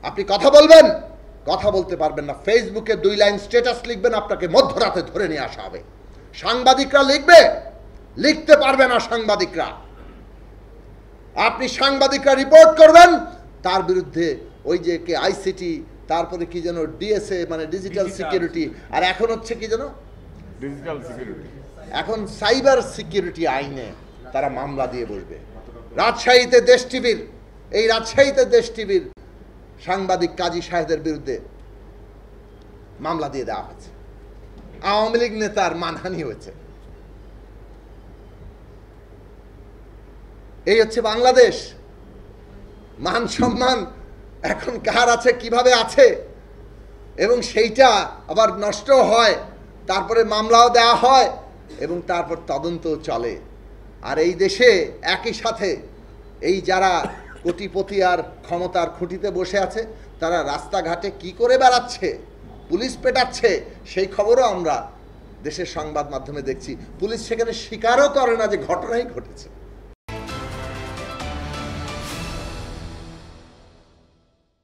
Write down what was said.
আপনি কথা বলবেন, কথা বলতে পারবেন না। ফেসবুকে 2 লাইন স্ট্যাটাস লিখবেন, আপনাকে মধ্যরাতে ধরে নিয়ে আসা হবে। সাংবাদিকরা লিখবে, লিখতে পারবে না সাংবাদিকরা। আপনি সাংবাদিকরা রিপোর্ট করবেন, তার বিরুদ্ধে ওই যে কে আইসিটি, তারপরে কি যেন ডিএসএ মানে ডিজিটাল সিকিউরিটি, আর এখন হচ্ছে কি যেন ডিজিটাল সিকিউরিটি, এখন সাইবার সিকিউরিটি আইনে তারা মামলা দিয়ে বসবে। রাজশাহীতে দেশ টিভির, এই রাজশাহীতে দেশ টিভির সাংবাদিক কাজী সাহেদের বিরুদ্ধে মামলা দিয়ে দেওয়া হয়েছে। আওয়ামী লীগ নেতার মানহানি হয়েছে। এই হচ্ছে বাংলাদেশ। মান সম্মান এখন কার আছে, কিভাবে আছে, এবং সেইটা আবার নষ্ট হয়, তারপরে মামলাও দেওয়া হয় এবং তারপর তদন্ত চলে। আর এই দেশে একই সাথে এই যারা কোটিপতি আর ক্ষমতার খুঁটিতে বসে আছে, তারা রাস্তাঘাটে কি করে বেড়াচ্ছে, পুলিশ পেটাচ্ছে, সেই খবরও আমরা দেশের সংবাদ মাধ্যমে দেখছি। পুলিশ সেখানে স্বীকারও করে না যে ঘটনাই ঘটেছে।